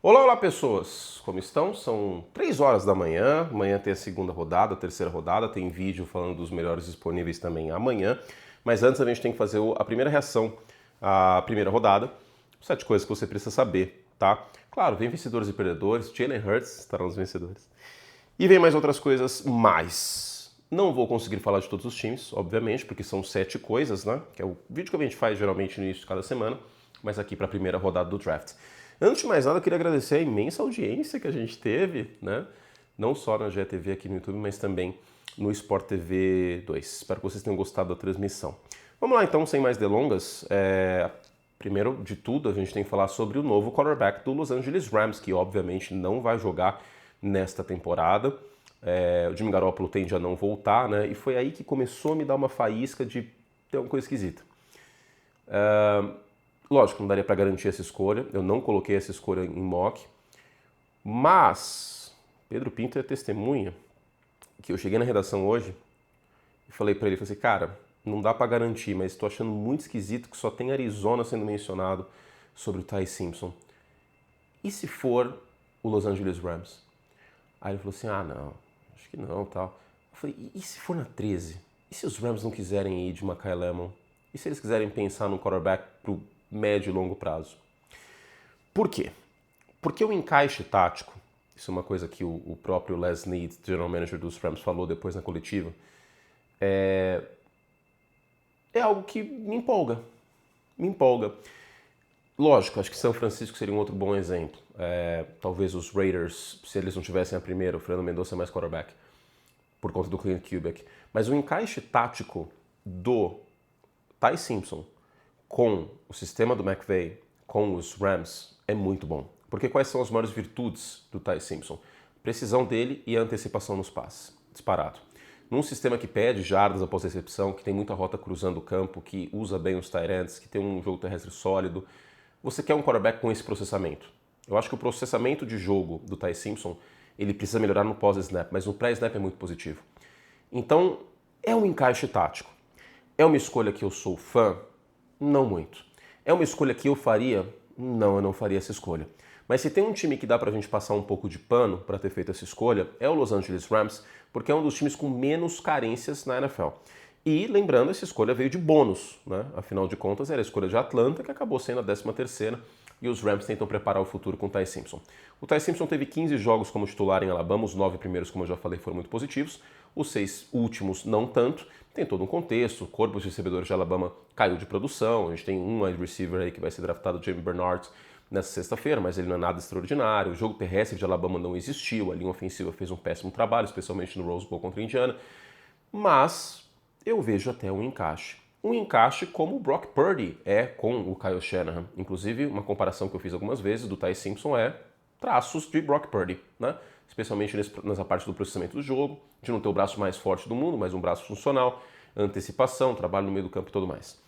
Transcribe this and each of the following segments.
Olá, olá pessoas! Como estão? São 3 horas da manhã, amanhã tem a segunda rodada, a terceira rodada, tem vídeo falando dos melhores disponíveis também amanhã, mas antes a gente tem que fazer a primeira reação à primeira rodada, 7 coisas que você precisa saber, tá? Claro, vem vencedores e perdedores, Jalen Hurts estará nos vencedores, e vem mais outras coisas mais. Não vou conseguir falar de todos os times, obviamente, porque são 7 coisas, né? Que é o vídeo que a gente faz geralmente no início de cada semana, mas aqui para a primeira rodada do draft. Antes de mais nada, eu queria agradecer a imensa audiência que a gente teve, né? Não só na GTV aqui no YouTube, mas também no Sport TV 2. Espero que vocês tenham gostado da transmissão. Vamos lá então, sem mais delongas. Primeiro de tudo, a gente tem que falar sobre o novo quarterback do Los Angeles Rams, que obviamente não vai jogar nesta temporada. O Jimmy Garoppolo tende a não voltar, né? E foi aí que começou a me dar uma faísca de ter uma coisa esquisita. Lógico, não daria para garantir essa escolha, eu não coloquei essa escolha em mock, mas Pedro Pinto é testemunha que eu cheguei na redação hoje e falei para ele, falei assim, cara, não dá para garantir, mas estou achando muito esquisito que só tem Arizona sendo mencionado sobre o Ty Simpson. E se for o Los Angeles Rams? Aí ele falou assim, não, acho que não, tal. Eu falei, e se for na 13? E se os Rams não quiserem ir de Makai Lemon? E se eles quiserem pensar no quarterback pro médio e longo prazo? Por quê? Porque o encaixe tático, isso é uma coisa que o próprio Les Snead, general manager dos Rams, falou depois na coletiva, é algo que me empolga. Me empolga. Lógico, acho que São Francisco seria um outro bom exemplo. Talvez os Raiders, se eles não tivessem a primeira, o Fernando Mendonça é mais quarterback, por conta do Clint Kubiak. Mas o encaixe tático do Ty Simpson com o sistema do McVay, com os Rams, é muito bom. Porque quais são as maiores virtudes do Ty Simpson? Precisão dele e a antecipação nos passes, disparado. Num sistema que pede jardas após recepção, que tem muita rota cruzando o campo, que usa bem os tight ends, que tem um jogo terrestre sólido, você quer um quarterback com esse processamento. Eu acho que o processamento de jogo do Ty Simpson, ele precisa melhorar no pós-snap, mas no pré-snap é muito positivo. Então, é um encaixe tático. É uma escolha que eu sou fã? Não muito. É uma escolha que eu faria? Não, eu não faria essa escolha. Mas se tem um time que dá pra gente passar um pouco de pano para ter feito essa escolha, é o Los Angeles Rams, porque é um dos times com menos carências na NFL. E lembrando, essa escolha veio de bônus, né? Afinal de contas, era a escolha de Atlanta, que acabou sendo a 13ª, e os Rams tentam preparar o futuro com o Ty Simpson. O Ty Simpson teve 15 jogos como titular em Alabama, os 9 primeiros, como eu já falei, foram muito positivos, os 6 últimos não tanto. Tem todo um contexto, o corpo de recebedores de Alabama caiu de produção, a gente tem um wide receiver aí que vai ser draftado, Jamie Bernard, nessa sexta-feira, mas ele não é nada extraordinário. O jogo terrestre de Alabama não existiu, a linha ofensiva fez um péssimo trabalho, especialmente no Rose Bowl contra a Indiana, mas eu vejo até um encaixe. Um encaixe como o Brock Purdy é com o Kyle Shanahan. Inclusive, uma comparação que eu fiz algumas vezes do Ty Simpson é traços de Brock Purdy, né? Especialmente nessa parte do processamento do jogo, de não ter o braço mais forte do mundo, mas um braço funcional, antecipação, trabalho no meio do campo e tudo mais.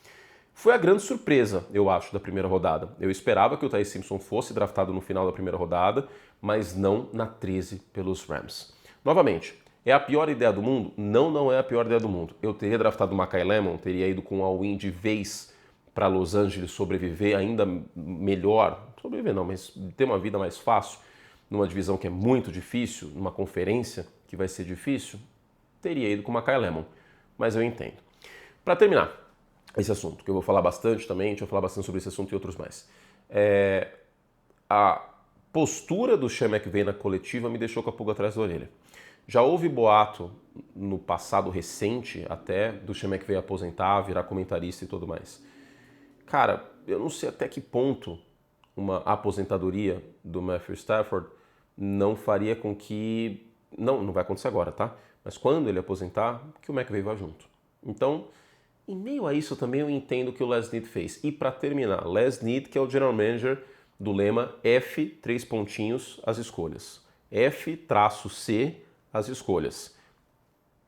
Foi a grande surpresa, eu acho, da primeira rodada. Eu esperava que o Ty Simpson fosse draftado no final da primeira rodada, mas não na 13 pelos Rams. Novamente, é a pior ideia do mundo? Não, não é a pior ideia do mundo. Eu teria draftado o Makai Lemon, teria ido com o all-in de vez para Los Angeles sobreviver ainda melhor. Sobreviver não, mas ter uma vida mais fácil numa divisão que é muito difícil, numa conferência que vai ser difícil, teria ido com o Makai Lemon. Mas eu entendo. Para terminar esse assunto, que eu vou falar bastante também, a gente vai falar bastante sobre esse assunto e outros mais. A postura do Sean McVay na coletiva me deixou com a pulga atrás da orelha. Já houve boato no passado recente até do Sean McVay aposentar, virar comentarista e tudo mais. Cara, eu não sei até que ponto uma aposentadoria do Matthew Stafford não faria com que... Não vai acontecer agora, tá? Mas quando ele aposentar, que o McVay vá junto. Então, em meio a isso também eu entendo o que o Les Snead fez. E para terminar, Les Snead, que é o general manager do lema F, 3 pontinhos, as escolhas. F-C, as escolhas.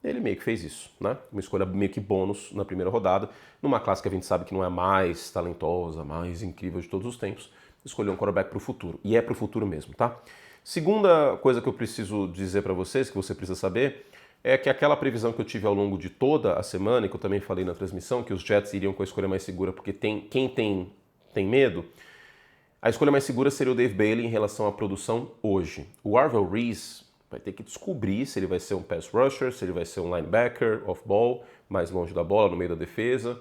Ele meio que fez isso, né? Uma escolha meio que bônus na primeira rodada, numa classe que a gente sabe que não é a mais talentosa, mais incrível de todos os tempos, escolheu um quarterback para o futuro. E é para o futuro mesmo, tá? Segunda coisa que eu preciso dizer para vocês, que você precisa saber, é que aquela previsão que eu tive ao longo de toda a semana, e que eu também falei na transmissão, que os Jets iriam com a escolha mais segura porque quem tem medo, A escolha mais segura seria o Dave Bailey em relação à produção hoje. O Arvel Reese vai ter que descobrir se ele vai ser um pass rusher, se ele vai ser um linebacker, off-ball, mais longe da bola, no meio da defesa. O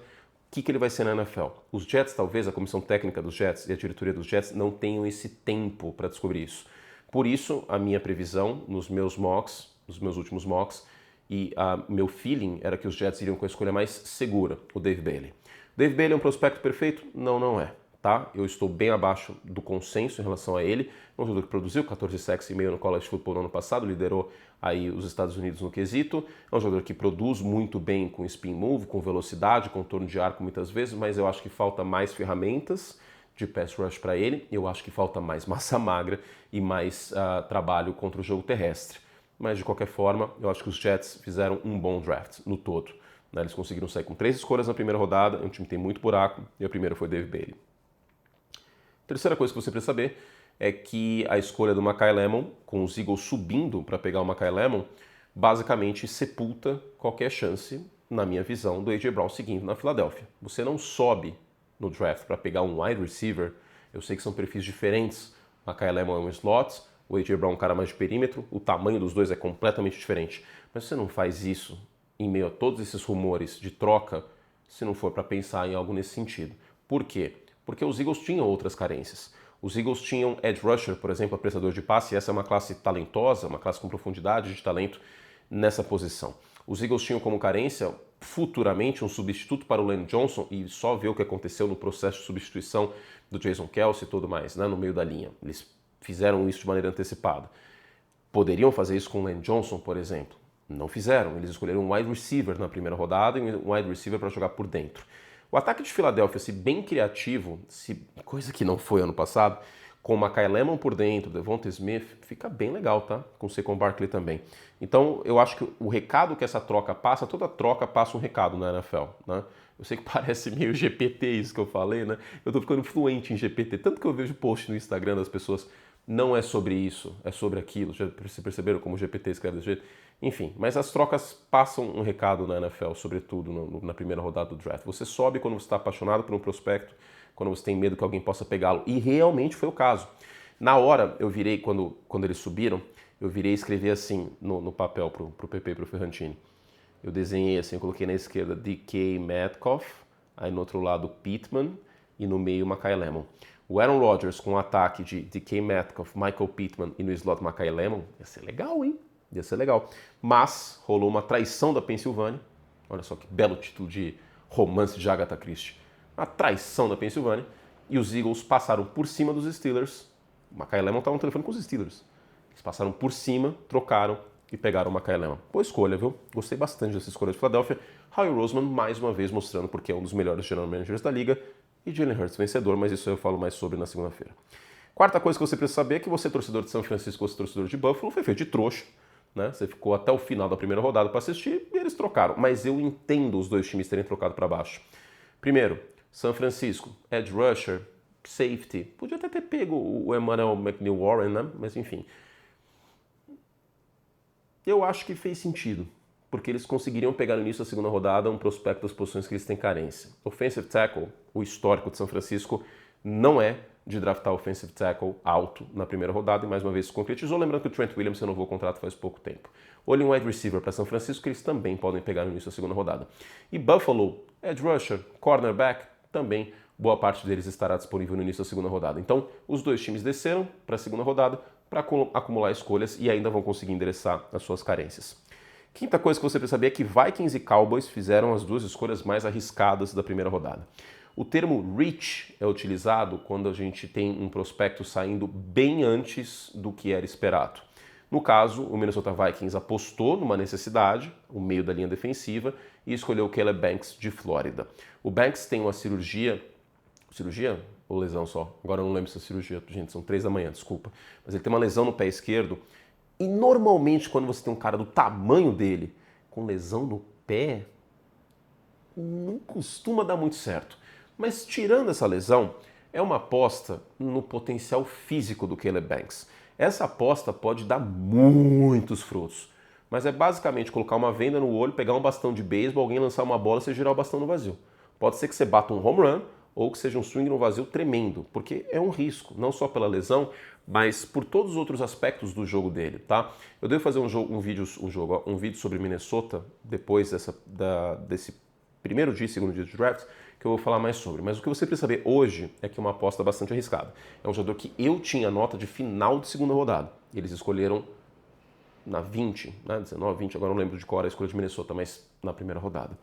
que ele vai ser na NFL? Os Jets, talvez, a comissão técnica dos Jets e a diretoria dos Jets não tenham esse tempo para descobrir isso. Por isso, a minha previsão nos meus mocks, nos meus últimos mocks, e meu feeling era que os Jets iriam com a escolha mais segura, o Dave Bailey. Dave Bailey é um prospecto perfeito? Não, não é. Tá? Eu estou bem abaixo do consenso em relação a ele. É um jogador que produziu 14 sacks e meio no college football no ano passado, liderou aí os Estados Unidos no quesito. É um jogador que produz muito bem com spin move, com velocidade, com torno de arco muitas vezes, mas eu acho que falta mais ferramentas de pass rush para ele. Eu acho que falta mais massa magra e mais trabalho contra o jogo terrestre. Mas de qualquer forma, eu acho que os Jets fizeram um bom draft no todo. Né? Eles conseguiram sair com 3 escolhas na primeira rodada, é um time que tem muito buraco, e a primeira foi Dave Bailey. Terceira coisa que você precisa saber é que a escolha do Makai Lemon, com os Eagles subindo para pegar o Makai Lemon, basicamente sepulta qualquer chance, na minha visão, do A.J. Brown seguindo na Filadélfia. Você não sobe no draft para pegar um wide receiver, eu sei que são perfis diferentes, o Makai Lemon é um slot, o A.J. Brown é um cara mais de perímetro, o tamanho dos dois é completamente diferente, mas você não faz isso em meio a todos esses rumores de troca se não for para pensar em algo nesse sentido. Por quê? Porque os Eagles tinham outras carências. Os Eagles tinham edge rusher, por exemplo, apressador de passe, e essa é uma classe talentosa, uma classe com profundidade de talento nessa posição. Os Eagles tinham como carência, futuramente, um substituto para o Lane Johnson, e só ver o que aconteceu no processo de substituição do Jason Kelce e tudo mais, né, no meio da linha. Eles fizeram isso de maneira antecipada. Poderiam fazer isso com o Lane Johnson, por exemplo? Não fizeram. Eles escolheram um wide receiver na primeira rodada e um wide receiver para jogar por dentro. O ataque de Filadélfia, se bem criativo, coisa que não foi ano passado, com o Makai Lemon por dentro, Devonta Smith, fica bem legal, tá? Com o Saquon Barkley também. Então, eu acho que o recado que essa troca passa, toda troca passa um recado na NFL, né? Eu sei que parece meio GPT isso que eu falei, né? Eu tô ficando fluente em GPT, tanto que eu vejo post no Instagram das pessoas, não é sobre isso, é sobre aquilo. Já se perceberam como o GPT escreve desse jeito? Enfim, mas as trocas passam um recado na NFL, sobretudo na primeira rodada do draft. Você sobe quando você está apaixonado por um prospecto, quando você tem medo que alguém possa pegá-lo. E realmente foi o caso. Na hora, eu virei, quando eles subiram, eu virei e escrevi assim no papel pro PP e pro Ferrantini. Eu desenhei assim, eu coloquei na esquerda DK Metcalf, aí no outro lado Pittman e no meio Makai Lemon. O Aaron Rodgers com o ataque de DK Metcalf, Michael Pittman e no slot Makai Lemon, ia ser legal, hein? Ia ser legal. Mas rolou uma traição da Pensilvânia. Olha só que belo título de romance de Agatha Christie. Uma traição da Pensilvânia. E os Eagles passaram por cima dos Steelers. O Makai Lemon estava no telefone com os Steelers. Eles passaram por cima, trocaram e pegaram o Makai Lemon. Boa escolha, viu? Gostei bastante dessa escolha de Filadélfia. Howie Roseman, mais uma vez, mostrando porque é um dos melhores general managers da liga. E Jalen Hurts vencedor, mas isso eu falo mais sobre na segunda-feira. Quarta coisa que você precisa saber é que você, torcedor de São Francisco, você, torcedor de Buffalo, foi feito de trouxa. Né? Você ficou até o final da primeira rodada para assistir e eles trocaram. Mas eu entendo os dois times terem trocado para baixo. Primeiro, São Francisco, edge rusher, safety. Podia até ter pego o Emmanuel McNeil Warren, né? Mas enfim. Eu acho que fez sentido. Porque eles conseguiriam pegar no início da segunda rodada um prospecto das posições que eles têm carência. Offensive tackle, o histórico de São Francisco, não é de draftar offensive tackle alto na primeira rodada, e mais uma vez se concretizou, lembrando que o Trent Williams renovou o contrato faz pouco tempo. Olhem um wide receiver para São Francisco, que eles também podem pegar no início da segunda rodada. E Buffalo, edge rusher, cornerback, também boa parte deles estará disponível no início da segunda rodada. Então, os dois times desceram para a segunda rodada para acumular escolhas e ainda vão conseguir endereçar as suas carências. Quinta coisa que você precisa saber é que Vikings e Cowboys fizeram as duas escolhas mais arriscadas da primeira rodada. O termo reach é utilizado quando a gente tem um prospecto saindo bem antes do que era esperado. No caso, o Minnesota Vikings apostou numa necessidade, o meio da linha defensiva, e escolheu o Caleb Banks de Flórida. O Banks tem uma cirurgia ou lesão só? Agora eu não lembro se é cirurgia, gente, são 3 da manhã, desculpa. Mas ele tem uma lesão no pé esquerdo, e normalmente quando você tem um cara do tamanho dele, com lesão no pé, não costuma dar muito certo. Mas tirando essa lesão, é uma aposta no potencial físico do Caleb Banks. Essa aposta pode dar muitos frutos, mas é basicamente colocar uma venda no olho, pegar um bastão de beisebol, alguém lançar uma bola e você girar o bastão no vazio. Pode ser que você bata um home run, ou que seja um swing no vazio tremendo, porque é um risco, não só pela lesão, mas por todos os outros aspectos do jogo dele, tá? Eu devo fazer um vídeo sobre Minnesota depois desse primeiro dia e segundo dia de draft, que eu vou falar mais sobre. Mas o que você precisa saber hoje é que é uma aposta bastante arriscada. É um jogador que eu tinha nota de final de segunda rodada. Eles escolheram na 20, né, 19, 20, agora não lembro de qual era a escolha de Minnesota, mas na primeira rodada.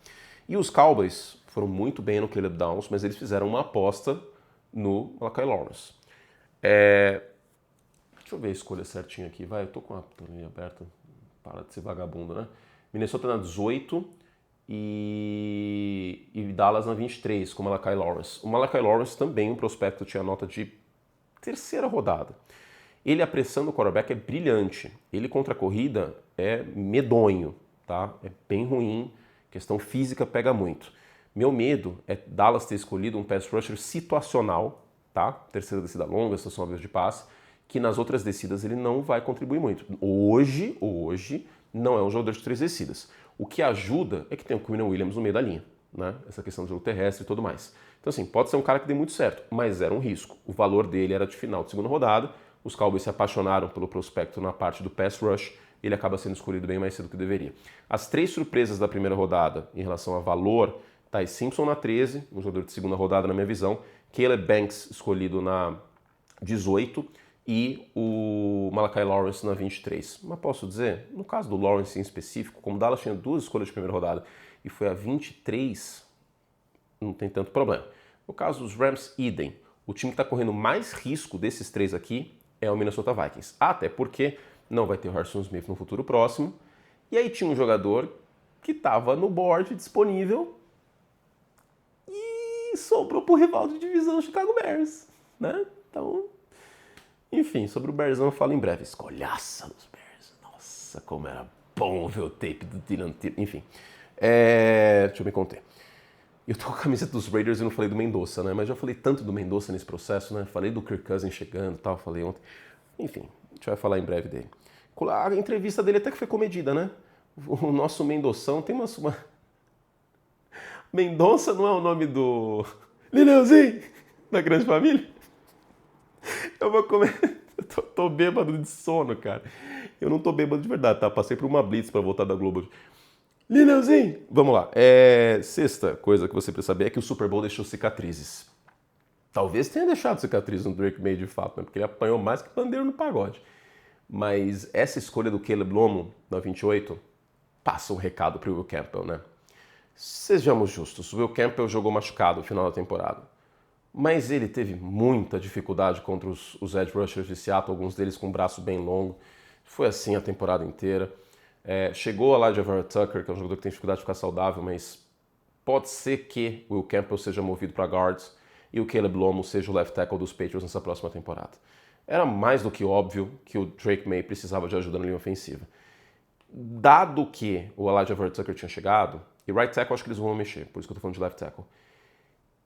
E os Cowboys foram muito bem no Caleb Downs, mas eles fizeram uma aposta no Malachi Lawrence. Deixa eu ver a escolha certinha aqui, vai, eu tô com a torneira aberta, para de ser vagabundo, né? Minnesota na 18 e Dallas na 23, com o Malachi Lawrence. O Malachi Lawrence também, um prospecto, tinha nota de terceira rodada. Ele apressando o quarterback é brilhante. Ele contra a corrida é medonho, tá? É bem ruim. Questão física pega muito. Meu medo é Dallas ter escolhido um pass rusher situacional, tá? Terceira descida longa, situação de passe, que nas outras descidas ele não vai contribuir muito. Hoje não é um jogador de 3 descidas. O que ajuda é que tem o Quinnen Williams no meio da linha, né? Essa questão do jogo terrestre e tudo mais. Então assim, pode ser um cara que dê muito certo, mas era um risco. O valor dele era de final de segunda rodada. Os Cowboys se apaixonaram pelo prospecto na parte do pass rush, ele acaba sendo escolhido bem mais cedo do que deveria. As 3 surpresas da primeira rodada em relação a valor, Ty Simpson na 13, um jogador de segunda rodada na minha visão, Caleb Banks escolhido na 18 e o Malachi Lawrence na 23. Mas posso dizer, no caso do Lawrence em específico, como o Dallas tinha 2 escolhas de primeira rodada e foi a 23, não tem tanto problema. No caso dos Rams, idem. O time que está correndo mais risco desses 3 aqui é o Minnesota Vikings. Até porque não vai ter o Harrison Smith no futuro próximo. E aí tinha um jogador que estava no board disponível e sobrou pro rival de divisão Chicago Bears, né? Então, enfim, sobre o Bearsão eu falo em breve. Escolhaça dos Bears. Nossa, como era bom ver o tape do Dylan. Enfim, deixa eu me conter. Eu tô com a camiseta dos Raiders e não falei do Mendoza, né? Mas já falei tanto do Mendoza nesse processo, né? Falei do Kirk Cousins chegando e tal, falei ontem. Enfim, a gente vai falar em breve dele. A entrevista dele até que foi comedida, né? O nosso Mendoção tem uma... Mendonça não é o nome do... Lineuzinho, da Grande Família? Eu vou comer... Eu tô bêbado de sono, cara. Eu não tô bêbado de verdade, tá? Passei por uma blitz pra voltar da Globo. Lineuzinho! Vamos lá. Sexta coisa que você precisa saber é que o Super Bowl deixou cicatrizes. Talvez tenha deixado cicatrizes no Drake May de fato, né? Porque ele apanhou mais que pandeiro no pagode. Mas essa escolha do Caleb Lomo, na 28, passa um recado pro Will Campbell, né? Sejamos justos, o Will Campbell jogou machucado no final da temporada. Mas ele teve muita dificuldade contra os edge rushers de Seattle, alguns deles com o braço bem longo. Foi assim a temporada inteira. Chegou a lá de Javon Tucker, que é um jogador que tem dificuldade de ficar saudável, mas pode ser que o Will Campbell seja movido para guards e o Caleb Lomo seja o left tackle dos Patriots nessa próxima temporada. Era mais do que óbvio que o Drake May precisava de ajuda na linha ofensiva. Dado que o Elijah Vera Tucker tinha chegado, e right tackle acho que eles vão mexer, por isso que eu tô falando de left tackle,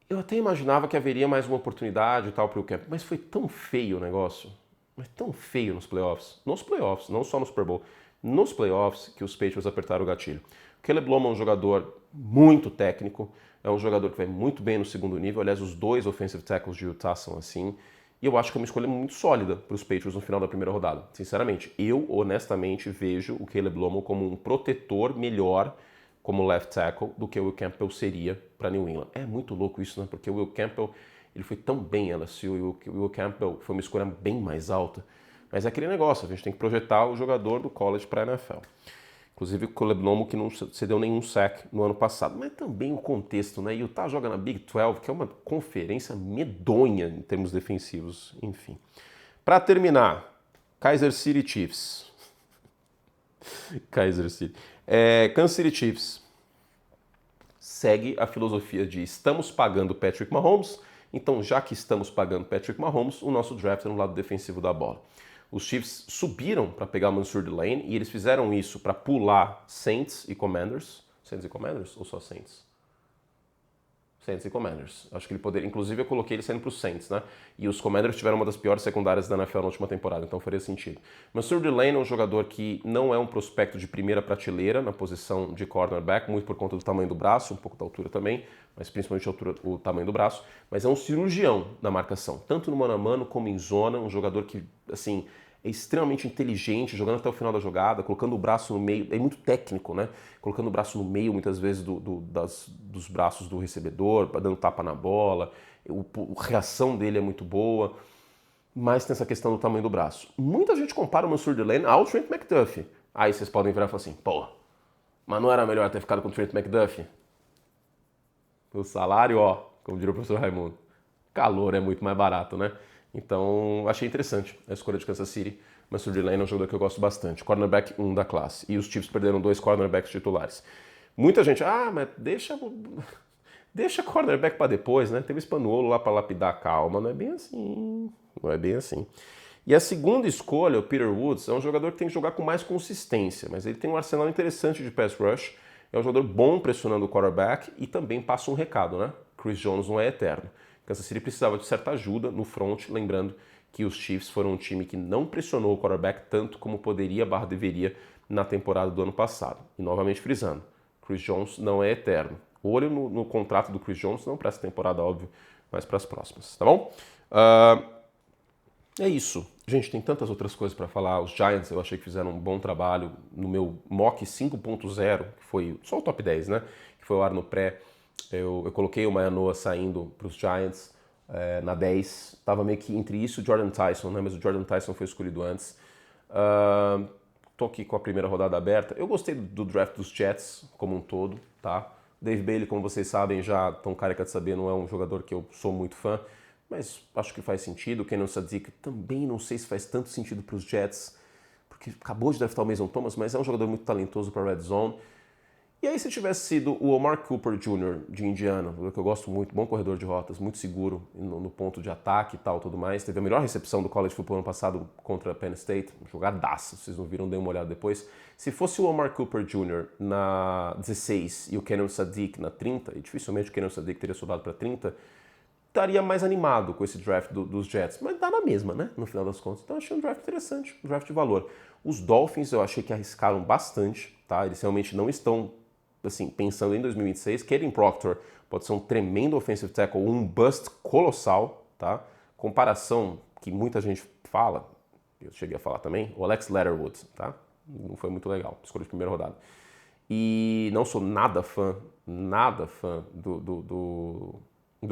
eu até imaginava que haveria mais uma oportunidade e tal para o Campbell, mas foi tão feio o negócio, mas tão feio nos playoffs, não só no Super Bowl, nos playoffs que os Patriots apertaram o gatilho. O Caleb Lomo é um jogador muito técnico, é um jogador que vai muito bem no segundo nível, aliás, os 2 offensive tackles de Utah são assim, e eu acho que é uma escolha muito sólida para os Patriots no final da primeira rodada. Sinceramente, eu honestamente vejo o Caleb Lomo como um protetor melhor como left tackle do que o Will Campbell seria para New England. É muito louco isso, né? Porque o Will Campbell ele foi tão bem em LSU e o Will Campbell foi uma escolha bem mais alta. Mas é aquele negócio, a gente tem que projetar o jogador do college para a NFL. Inclusive o Caleb Lomo que não cedeu nenhum sack no ano passado. Mas também o contexto, né? Utah joga na Big 12, que é uma conferência medonha em termos defensivos. Enfim. Para terminar, Kansas City Chiefs. Kansas City. Kansas City Chiefs segue a filosofia de estamos pagando Patrick Mahomes, então já que estamos pagando Patrick Mahomes, o nosso draft é no lado defensivo da bola. Os Chiefs subiram para pegar o Mansur Delane e eles fizeram isso para pular Saints e Commanders. Saints e Commanders ou só Saints? Saints e Commanders. Acho que ele poderia, inclusive eu coloquei ele saindo para os Saints, né? E os Commanders tiveram uma das piores secundárias da NFL na última temporada, então faria sentido. Mansour Delane é um jogador que não é um prospecto de primeira prateleira na posição de cornerback, muito por conta do tamanho do braço, um pouco da altura também, mas principalmente a altura, o tamanho do braço, mas é um cirurgião na marcação, tanto no mano a mano como em zona, um jogador que, assim, é extremamente inteligente, jogando até o final da jogada, colocando o braço no meio, é muito técnico, né? Colocando o braço no meio, muitas vezes, dos braços do recebedor, dando tapa na bola. A reação dele é muito boa, mas tem essa questão do tamanho do braço. Muita gente compara o Mansour Delane ao Trent McDuffie. Aí vocês podem virar e falar assim, pô, mas não era melhor ter ficado com o Trent McDuffie? O salário, ó, como diria o professor Raimundo, calor é muito mais barato, né? Então, achei interessante a escolha de Kansas City. Mansour Delane é um jogador que eu gosto bastante. Cornerback 1 da classe. E os Chiefs perderam 2 cornerbacks titulares. Muita gente, mas deixa cornerback para depois, né? Teve Spanuolo lá para lapidar. Calma, não é bem assim. Não é bem assim. E a segunda escolha, o Peter Woods, é um jogador que tem que jogar com mais consistência, mas ele tem um arsenal interessante de pass rush. É um jogador bom pressionando o quarterback e também passa um recado, né? Chris Jones não é eterno. Kansas City precisava de certa ajuda no front, lembrando que os Chiefs foram um time que não pressionou o quarterback tanto como poderia/deveria na temporada do ano passado. E novamente frisando, Chris Jones não é eterno. Olho no contrato do Chris Jones, não para essa temporada, óbvio, mas para as próximas, tá bom? É isso. Gente, tem tantas outras coisas para falar. Os Giants eu achei que fizeram um bom trabalho no meu mock 5.0, que foi só o top 10, né? Que foi o ar no pré. Eu coloquei o Maianoa saindo para os Giants na 10. Tava meio que entre isso e o Jordan Tyson, né? Mas o Jordan Tyson foi escolhido antes. Tô aqui com a primeira rodada aberta. Eu gostei do draft dos Jets como um todo, tá? Dave Bailey, como vocês sabem, já tão careca de saber, não é um jogador que eu sou muito fã, mas acho que faz sentido. O Kenan Sadiq também não sei se faz tanto sentido para os Jets, porque acabou de draftar o Mason Thomas, mas é um jogador muito talentoso para Red Zone. E aí, se tivesse sido o Omar Cooper Jr. de Indiana, que eu gosto muito, bom corredor de rotas, muito seguro no ponto de ataque e tal, tudo mais, teve a melhor recepção do college football ano passado contra a Penn State, jogadaça, vocês não viram, dêem uma olhada depois. Se fosse o Omar Cooper Jr. na 16 e o Kenan Sadiq na 30, e dificilmente o Kenan Sadiq teria sobrado para 30, estaria mais animado com esse draft dos Jets, mas dá na mesma, né, no final das contas. Então achei um draft interessante, um draft de valor. Os Dolphins eu achei que arriscaram bastante, tá? Eles realmente não estão, assim, pensando em 2026. Kadyn Proctor pode ser um tremendo offensive tackle, um bust colossal, tá? Comparação que muita gente fala, eu cheguei a falar também, o Alex Leatherwood, tá? Não foi muito legal, escolha de primeira rodada. E não sou nada fã do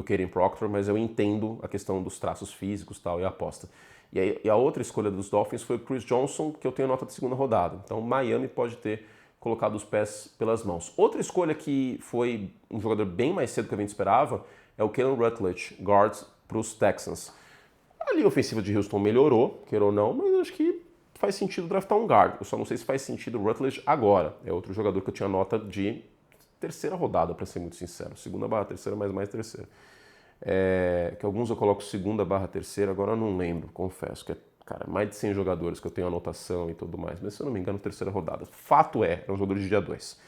Kadyn Proctor, mas eu entendo a questão dos traços físicos tal, e a aposta. E a outra escolha dos Dolphins foi o Chris Johnson, que eu tenho nota de segunda rodada. Então Miami pode ter colocado os pés pelas mãos. Outra escolha que foi um jogador bem mais cedo que a gente esperava é o Kalen Rutledge, guard para os Texans. A linha ofensiva de Houston melhorou, queira ou não, mas acho que faz sentido draftar um guard. Eu só não sei se faz sentido o Rutledge agora. É outro jogador que eu tinha nota de terceira rodada, para ser muito sincero. Segunda/terceira, mas mais terceira. Que alguns eu coloco segunda/terceira, agora eu não lembro, confesso. Que é, cara, mais de 100 jogadores que eu tenho anotação e tudo mais. Mas se eu não me engano, terceira rodada. Fato é um jogador de dia 2.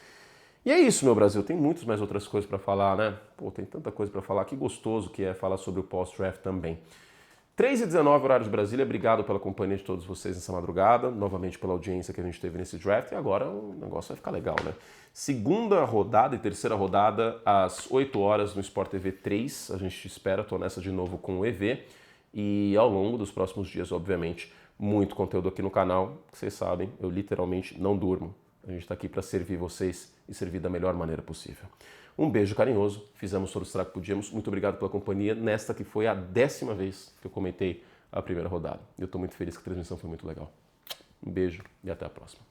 E é isso, meu Brasil. Tem muitas mais outras coisas para falar, né? Pô, tem tanta coisa para falar. Que gostoso que é falar sobre o post-draft também. 3h19, horário de Brasília. Obrigado pela companhia de todos vocês nessa madrugada. Novamente pela audiência que a gente teve nesse draft. E agora o negócio vai ficar legal, né? Segunda rodada e terceira rodada às 8 horas no Sport TV 3. A gente te espera. Tô nessa de novo com o EV. E ao longo dos próximos dias, obviamente, muito conteúdo aqui no canal. Que vocês sabem, eu literalmente não durmo. A gente está aqui para servir vocês e servir da melhor maneira possível. Um beijo carinhoso, fizemos todo o estrago que podíamos. Muito obrigado pela companhia nesta que foi a 10ª vez que eu comentei a primeira rodada. Eu estou muito feliz que a transmissão foi muito legal. Um beijo e até a próxima.